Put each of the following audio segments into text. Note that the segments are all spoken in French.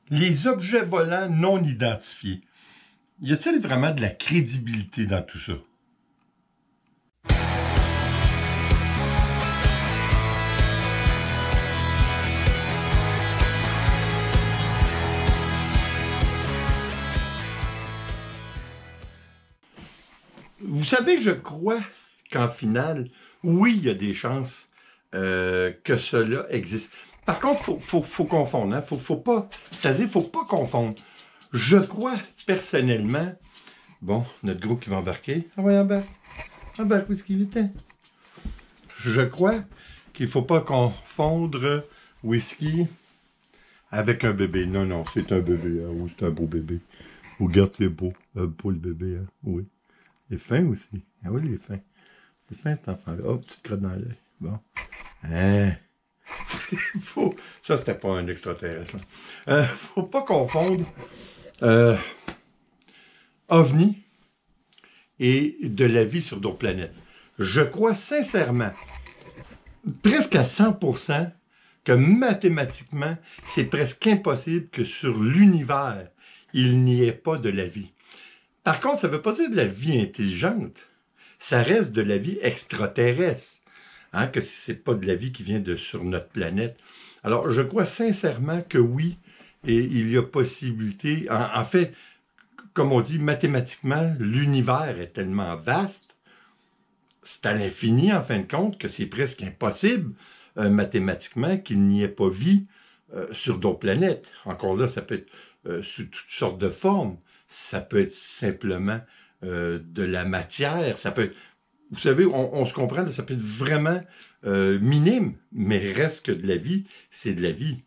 Les objets volants non identifiés. Y a-t-il vraiment de la crédibilité dans tout ça? Vous savez, je crois qu'en finale, oui, il y a des chances que cela existe. Par contre, faut confondre, hein? Faut pas, c'est-à-dire, faut pas confondre. Je crois personnellement, bon, notre groupe qui va embarquer. Ah ouais, embarque, où est-ce qu'il était? Je crois qu'il faut pas confondre whisky avec un bébé. Non, non, c'est un bébé, hein? Oui, c'est un beau bébé. Regarde, il est beau, beau le bébé, hein? Oui. Il est fin aussi. Ah oui, il est fin. C'est fin, cet enfant-là. Oh, petite crotte dans l'œil. Bon. Hein? Ça, c'était pas un extraterrestre. Faut pas confondre OVNI et de la vie sur d'autres planètes. Je crois sincèrement, presque à 100%, que mathématiquement, c'est presque impossible que sur l'univers, il n'y ait pas de la vie. Par contre, ça ne veut pas dire de la vie intelligente. Ça reste de la vie extraterrestre. Hein, que ce n'est pas de la vie qui vient de sur notre planète. Alors, je crois sincèrement que oui, et il y a possibilité. En fait, comme on dit, mathématiquement, l'univers est tellement vaste, c'est à l'infini, en fin de compte, que c'est presque impossible, mathématiquement, qu'il n'y ait pas vie sur d'autres planètes. Encore là, ça peut être sous toutes sortes de formes. Ça peut être simplement de la matière, ça peut être, vous savez, on se comprend, là, ça peut être vraiment minime, mais reste que de la vie, c'est de la vie.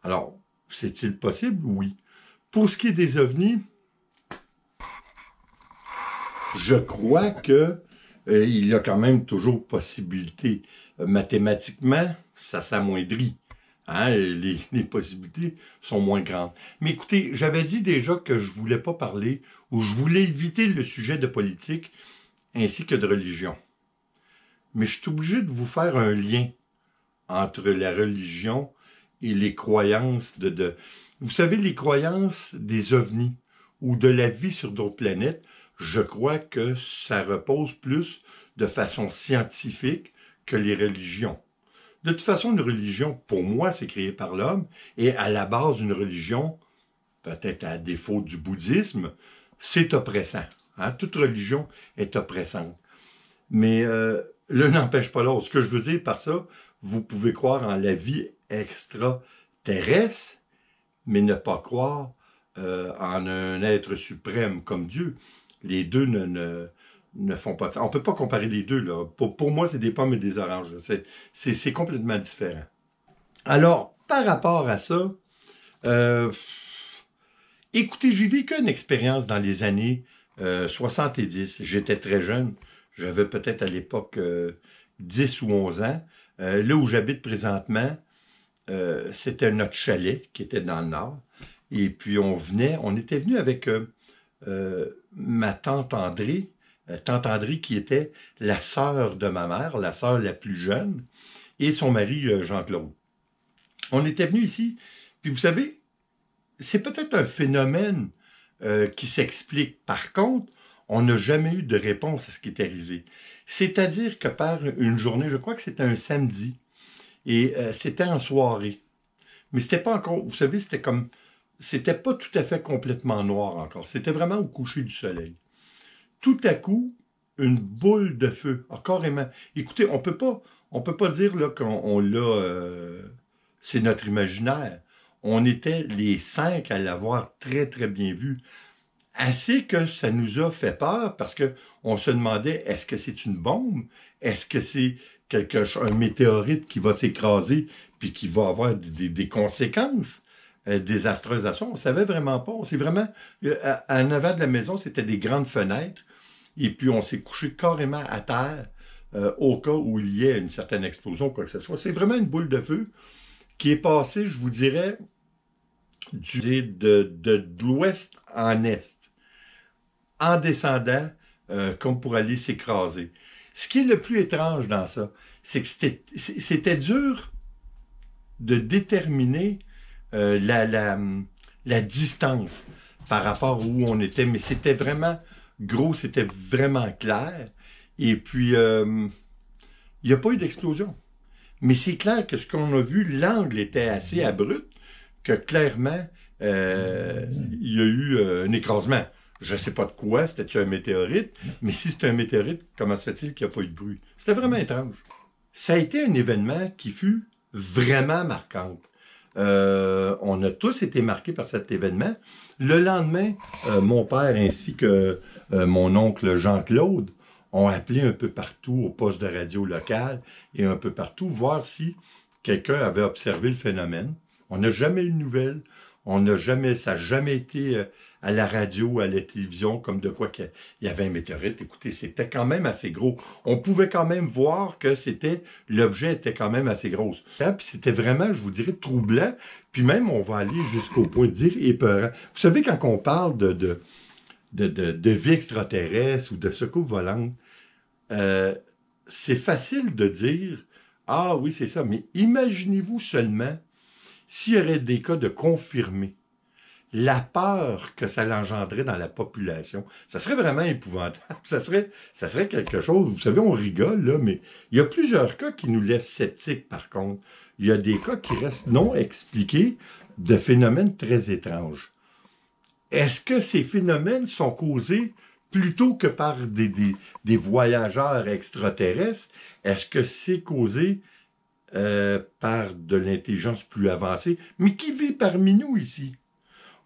Alors, c'est-il possible? Oui. Pour ce qui est des ovnis, je crois que il y a quand même toujours possibilité. Mathématiquement, ça s'amoindrit. Hein, les possibilités sont moins grandes. Mais écoutez, j'avais dit déjà que je ne voulais pas parler, ou je voulais éviter le sujet de politique, ainsi que de religion. Mais je suis obligé de vous faire un lien entre la religion et les croyances Vous savez, les croyances des ovnis ou de la vie sur d'autres planètes, je crois que ça repose plus de façon scientifique que les religions. De toute façon, une religion, pour moi, c'est créé par l'homme, et à la base, une religion, peut-être à défaut du bouddhisme, c'est oppressant. Hein? Toute religion est oppressante. Mais l'un n'empêche pas l'autre. Ce que je veux dire par ça, vous pouvez croire en la vie extraterrestre, mais ne pas croire en un être suprême comme Dieu. Les deux ne font pas de sens. On ne peut pas comparer les deux, là. Pour moi, c'est des pommes et des oranges. C'est complètement différent. Alors, par rapport à ça, écoutez, j'ai vécu une expérience dans les années 70. J'étais très jeune. J'avais peut-être à l'époque 10 ou 11 ans. Là où j'habite présentement, c'était notre chalet qui était dans le nord. Et puis on était venu avec ma tante André qui était la sœur de ma mère, la sœur la plus jeune, et son mari Jean-Claude. On était venu ici, puis vous savez, c'est peut-être un phénomène qui s'explique. Par contre, on n'a jamais eu de réponse à ce qui est arrivé. C'est-à-dire que par une journée, je crois que c'était un samedi, et c'était en soirée. Mais c'était pas encore, vous savez, c'était pas tout à fait complètement noir encore. C'était vraiment au coucher du soleil. Tout à coup, une boule de feu, carrément. Écoutez, on peut pas dire là qu'on l'a, c'est notre imaginaire. On était les 5 à l'avoir très très bien vu. Assez que ça nous a fait peur parce que on se demandait, est-ce que c'est une bombe? Est-ce que c'est un météorite qui va s'écraser puis qui va avoir des conséquences désastreuses à ça? On ne savait vraiment pas. C'est vraiment, en avant de la maison, c'était des grandes fenêtres et puis on s'est couché carrément à terre au cas où il y ait une certaine explosion ou quoi que ce soit. C'est vraiment une boule de feu qui est passée, je vous dirais, de l'ouest en est, en descendant comme pour aller s'écraser. Ce qui est le plus étrange dans ça, c'est que c'était dur de déterminer la distance par rapport où on était, mais c'était vraiment gros, c'était vraiment clair. Et puis, il n'y a pas eu d'explosion. Mais c'est clair que ce qu'on a vu, l'angle était assez abrupt, que clairement, il y a eu un écrasement. Je ne sais pas de quoi, c'était un météorite, mais si c'est un météorite, comment se fait-il qu'il n'y a pas eu de bruit? C'était vraiment étrange. Ça a été un événement qui fut vraiment marquant. On a tous été marqués par cet événement. Le lendemain, mon père ainsi que mon oncle Jean-Claude ont appelé un peu partout au poste de radio local et un peu partout voir si quelqu'un avait observé le phénomène. On n'a jamais eu de nouvelles. Ça n'a jamais été à la radio ou à la télévision comme de quoi qu'il y avait un météorite. Écoutez, c'était quand même assez gros. On pouvait quand même voir que l'objet était quand même assez gros. Puis c'était vraiment, je vous dirais, troublant. Puis même, on va aller jusqu'au point de dire épeurant. Vous savez, quand on parle de vie extraterrestre ou de secours volante, c'est facile de dire « Ah oui, c'est ça », mais imaginez-vous seulement s'il y aurait des cas de confirmés, la peur que ça l'engendrait dans la population, ça serait vraiment épouvantable. Ça serait quelque chose, vous savez, on rigole, là, mais il y a plusieurs cas qui nous laissent sceptiques, par contre. Il y a des cas qui restent non expliqués de phénomènes très étranges. Est-ce que ces phénomènes sont causés plutôt que par des voyageurs extraterrestres? Est-ce que c'est causé par de l'intelligence plus avancée, mais qui vit parmi nous ici?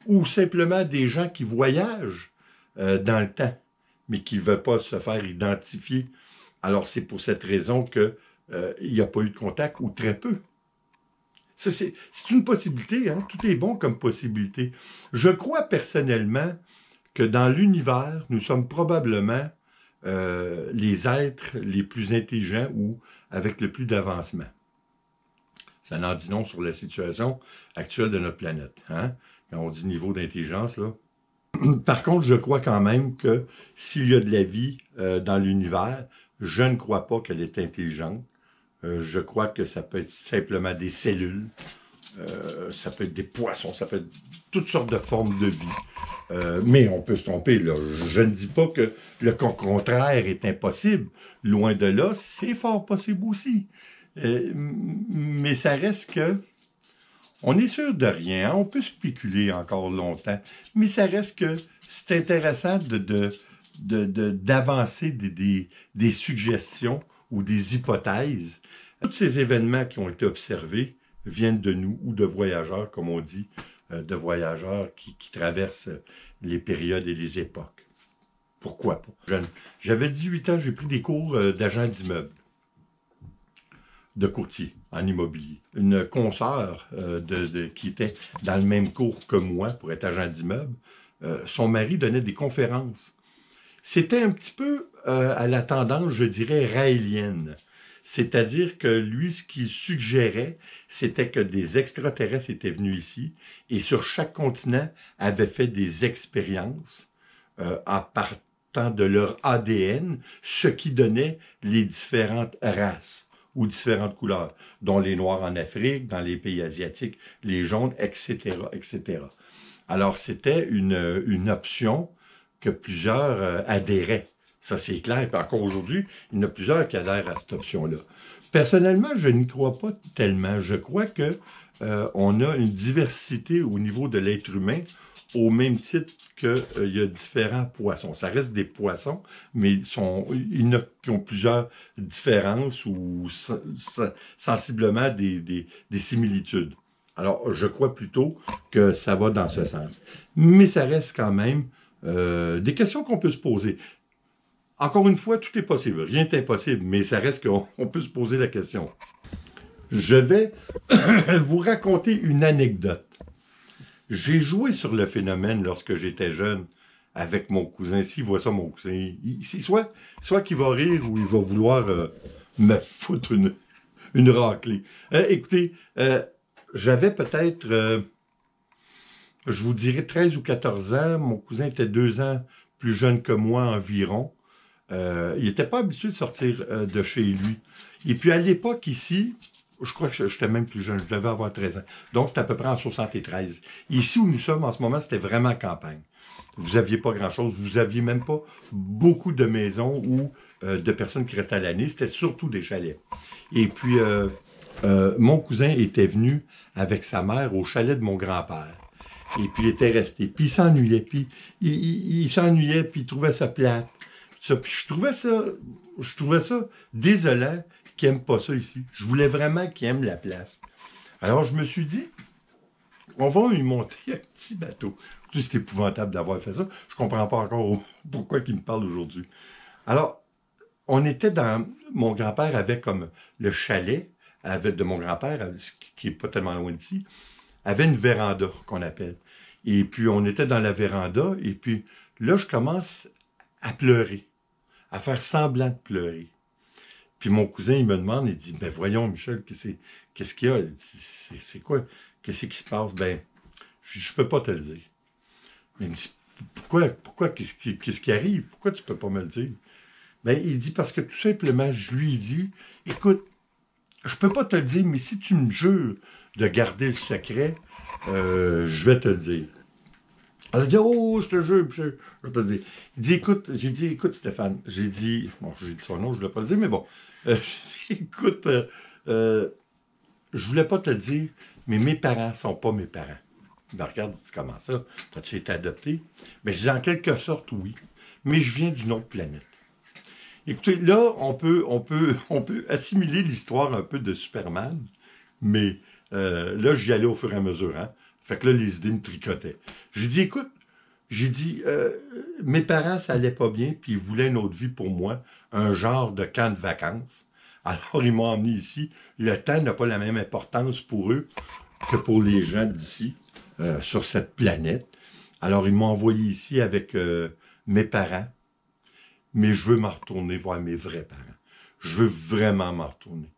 Ou simplement des gens qui voyagent dans le temps, mais qui ne veulent pas se faire identifier. Alors, c'est pour cette raison qu'il n'y a pas eu de contact, ou très peu. C'est une possibilité, hein? Tout est bon comme possibilité. Je crois personnellement que dans l'univers, nous sommes probablement les êtres les plus intelligents ou avec le plus d'avancement. Ça en dit long sur la situation actuelle de notre planète. Hein? Quand on dit niveau d'intelligence, là. Par contre, je crois quand même que s'il y a de la vie dans l'univers, je ne crois pas qu'elle est intelligente. Je crois que ça peut être simplement des cellules, ça peut être des poissons, ça peut être toutes sortes de formes de vie. Mais on peut se tromper, là. Je ne dis pas que le contraire est impossible. Loin de là, c'est fort possible aussi. Mais ça reste que on n'est sûr de rien. On peut spéculer encore longtemps, mais ça reste que c'est intéressant d'avancer des suggestions ou des hypothèses. Tous ces événements qui ont été observés viennent de nous ou de voyageurs, comme on dit, de voyageurs qui traversent les périodes et les époques. Pourquoi pas? J'avais 18 ans, j'ai pris des cours d'agent d'immeuble, de courtier en immobilier. Une consoeur qui était dans le même cours que moi pour être agent d'immeuble, son mari donnait des conférences. C'était un petit peu à la tendance, je dirais, raélienne. C'est-à-dire que lui, ce qu'il suggérait, c'était que des extraterrestres étaient venus ici et sur chaque continent avaient fait des expériences en partant de leur ADN, ce qui donnait les différentes races ou différentes couleurs, dont les noirs en Afrique, dans les pays asiatiques, les jaunes, etc., etc. Alors, c'était une option que plusieurs adhéraient. Ça, c'est clair. Puis encore aujourd'hui, il y en a plusieurs qui adhèrent à cette option-là. Personnellement, je n'y crois pas tellement. Je crois que on a une diversité au niveau de l'être humain au même titre qu'il y a différents poissons. Ça reste des poissons, mais il y en a qui ont plusieurs différences ou sensiblement des similitudes. Alors, je crois plutôt que ça va dans ce sens. Mais ça reste quand même des questions qu'on peut se poser. Encore une fois, tout est possible. Rien n'est impossible, mais ça reste qu'on peut se poser la question. Je vais vous raconter une anecdote. J'ai joué sur le phénomène lorsque j'étais jeune avec mon cousin. S'il voit ça, mon cousin, c'est soit qu'il va rire ou il va vouloir me foutre une raclée. Écoutez, j'avais peut-être, je vous dirais 13 ou 14 ans. Mon cousin était 2 ans plus jeune que moi environ. Il n'était pas habitué de sortir de chez lui. Et puis à l'époque ici, Je crois que j'étais même plus jeune, je devais avoir 13 ans. Donc, c'était à peu près en 73. Ici où nous sommes en ce moment, c'était vraiment campagne. Vous n'aviez pas grand-chose, vous n'aviez même pas beaucoup de maisons ou de personnes qui restaient à l'année. C'était surtout des chalets. Et puis, mon cousin était venu avec sa mère au chalet de mon grand-père. Et puis, il était resté. Puis, il s'ennuyait. Puis, il s'ennuyait, puis il trouvait ça plate. Puis, je trouvais ça désolant qu'il n'aime pas ça ici. Je voulais vraiment qu'il aime la place. Alors, je me suis dit, on va lui monter un petit bateau. C'est épouvantable d'avoir fait ça. Je comprends pas encore pourquoi il me parle aujourd'hui. Alors, on était dans... Mon grand-père avait comme le chalet de mon grand-père, qui est pas tellement loin d'ici, avait une véranda qu'on appelle. Et puis, on était dans la véranda, et puis là, je commence à pleurer, à faire semblant de pleurer. Puis mon cousin, il me demande, il dit, ben voyons, Michel, qu'est-ce qu'il y a? C'est quoi? Qu'est-ce qui se passe? Ben, je peux pas te le dire. Mais il me dit, pourquoi, qu'est-ce qui arrive? Pourquoi tu peux pas me le dire? Ben, il dit, parce que tout simplement, je lui ai dit, écoute, je peux pas te le dire, mais si tu me jures de garder le secret, je vais te le dire. Elle a dit, oh, je te jure, je vais te le dire. Il dit, écoute, j'ai dit, écoute, Stéphane, j'ai dit son nom, je ne voulais pas le dire, mais bon, j'ai dit, écoute, je voulais pas te le dire, mais mes parents sont pas mes parents. Il me regarde, il dit, comment ça? T'as-tu été adopté? Mais je dis, en quelque sorte, oui. Mais je viens d'une autre planète. Écoutez, là, on peut assimiler l'histoire un peu de Superman, mais là, j'y allais au fur et à mesure, hein. Fait que là, les idées me tricotaient. J'ai dit, écoute, mes parents, ça allait pas bien, puis ils voulaient une autre vie pour moi, un genre de camp de vacances. Alors, ils m'ont emmené ici. Le temps n'a pas la même importance pour eux que pour les gens d'ici, sur cette planète. Alors, ils m'ont envoyé ici avec mes parents, mais je veux m'en retourner voir mes vrais parents. Je veux vraiment m'en retourner.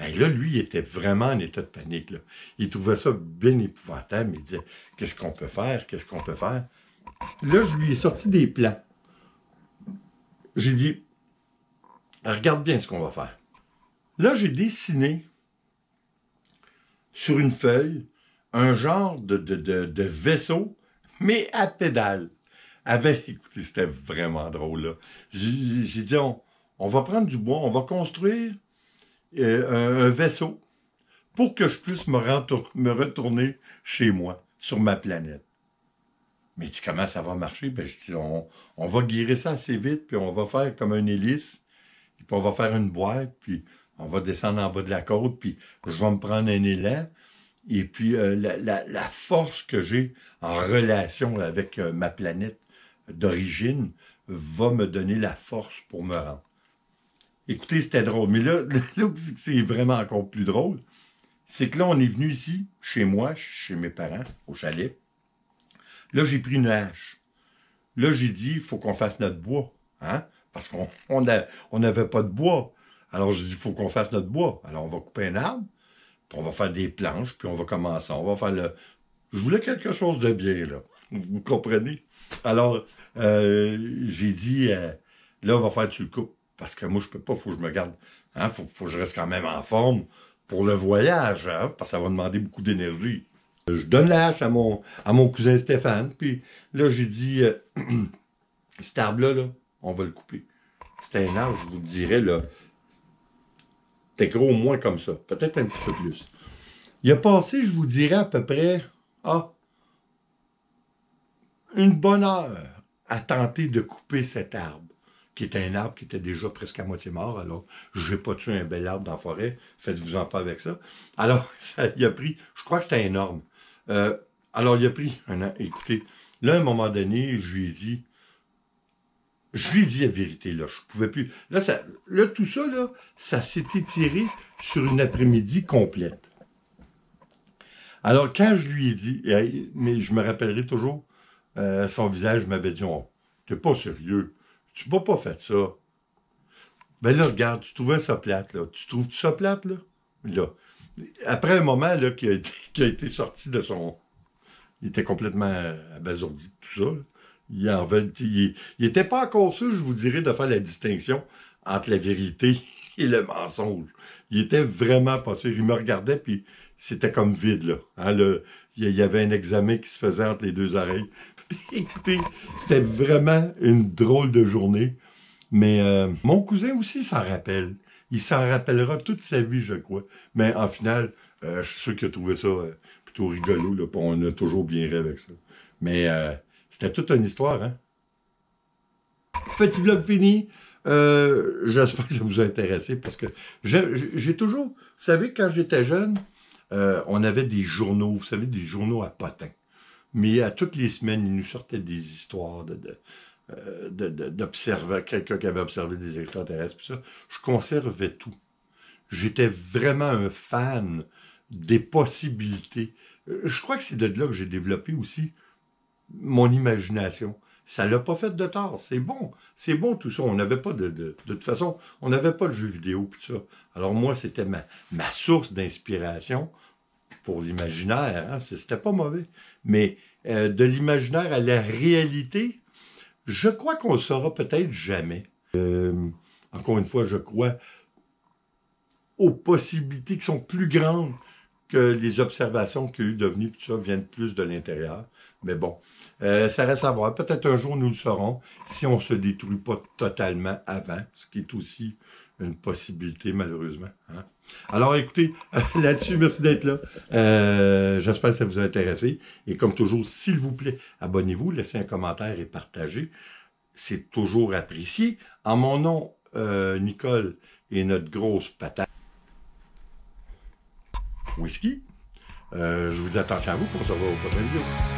Et là, lui, il était vraiment en état de panique, là. Il trouvait ça bien épouvantable. Il disait, qu'est-ce qu'on peut faire? Qu'est-ce qu'on peut faire? Là, je lui ai sorti des plans. J'ai dit, regarde bien ce qu'on va faire. Là, j'ai dessiné sur une feuille un genre de vaisseau, mais à pédale. Écoutez, c'était vraiment drôle, là. J'ai dit, on va prendre du bois, on va construire un vaisseau pour que je puisse me retourner chez moi, sur ma planète. Mais il dit, comment ça va marcher? Ben, je dis, on va guérir ça assez vite, puis on va faire comme une hélice, puis on va faire une boîte, puis on va descendre en bas de la côte, puis je vais me prendre un élan. Et puis, la force que j'ai en relation avec ma planète d'origine va me donner la force pour me rendre. Écoutez, c'était drôle. Mais là où c'est vraiment encore plus drôle, c'est que là, on est venu ici, chez moi, chez mes parents, au chalet. Là, j'ai pris une hache. Là, j'ai dit, il faut qu'on fasse notre bois. Hein? Parce qu'on n'avait pas de bois. Alors, j'ai dit, il faut qu'on fasse notre bois. Alors, on va couper un arbre, puis on va faire des planches, puis on va commencer. On va faire le... Je voulais quelque chose de bien, là. Vous comprenez? Alors, j'ai dit, là, on va faire tu le coupes. Parce que moi, je peux pas, il faut que je me garde. Hein? Faut que je reste quand même en forme pour le voyage, hein? Parce que ça va demander beaucoup d'énergie. Je donne la hache à mon cousin Stéphane, puis là, j'ai dit, cet arbre-là, on va le couper. C'était un arbre, je vous le dirais, là, c'était gros au moins comme ça, peut-être un petit peu plus. Il a passé, je vous dirais, à peu près, une bonne heure à tenter de couper cet arbre, qui est un arbre qui était déjà presque à moitié mort. Alors, je vais pas tuer un bel arbre dans la forêt, faites-vous-en pas avec ça. Alors, il a pris, je crois que c'était énorme. Alors, il a pris un an. Écoutez, là, à un moment donné, je lui ai dit la vérité, là, je pouvais plus. Là tout ça, là, ça s'est étiré sur une après-midi complète. Alors, quand je lui ai dit, mais je me rappellerai toujours, son visage m'avait dit, t'es pas sérieux, tu m'as pas fait ça. Ben là, regarde, tu trouvais ça plate, là. Tu trouves ça plate, là? Là. Après un moment, là, qui a été sorti de son... Il était complètement abasourdi de tout ça, là. Il était pas encore sûr, je vous dirais, de faire la distinction entre la vérité Et le mensonge. Il était vraiment pas sûr. Il me regardait, puis c'était comme vide, là. Hein, il y avait un examen qui se faisait entre les deux oreilles. Écoutez, c'était vraiment une drôle de journée. Mais mon cousin aussi s'en rappelle. Il s'en rappellera toute sa vie, je crois. Mais en final, je suis sûr qu'il a trouvé ça plutôt rigolo, là, puis on a toujours bien ri avec ça. Mais c'était toute une histoire, hein? Petit vlog fini. J'espère que ça vous a intéressé parce que j'ai toujours... Vous savez, quand j'étais jeune, on avait des journaux, vous savez, des journaux à potins. Mais à toutes les semaines, il nous sortait des histoires d'observer, quelqu'un qui avait observé des extraterrestres, puis ça. Je conservais tout. J'étais vraiment un fan des possibilités. Je crois que c'est de là que j'ai développé aussi mon imagination. Ça l'a pas fait de tort. C'est bon tout ça. On n'avait pas de toute façon, on n'avait pas de jeux vidéo tout ça. Alors moi, c'était ma source d'inspiration pour l'imaginaire. Hein. C'était pas mauvais. Mais de l'imaginaire à la réalité, je crois qu'on le saura peut-être jamais. Encore une fois, je crois aux possibilités qui sont plus grandes que les observations qu'il y a eu de venus, tout ça, viennent plus de l'intérieur. Mais bon, ça reste à voir. Peut-être un jour, nous le saurons, si on ne se détruit pas totalement avant, ce qui est aussi une possibilité, malheureusement. Hein? Alors, écoutez, là-dessus, merci d'être là. J'espère que ça vous a intéressé. Et comme toujours, s'il vous plaît, abonnez-vous, laissez un commentaire et partagez. C'est toujours apprécié. En mon nom, Nicole et notre grosse patate whisky, je vous attends à vous pour se revoir au prochain vidéo.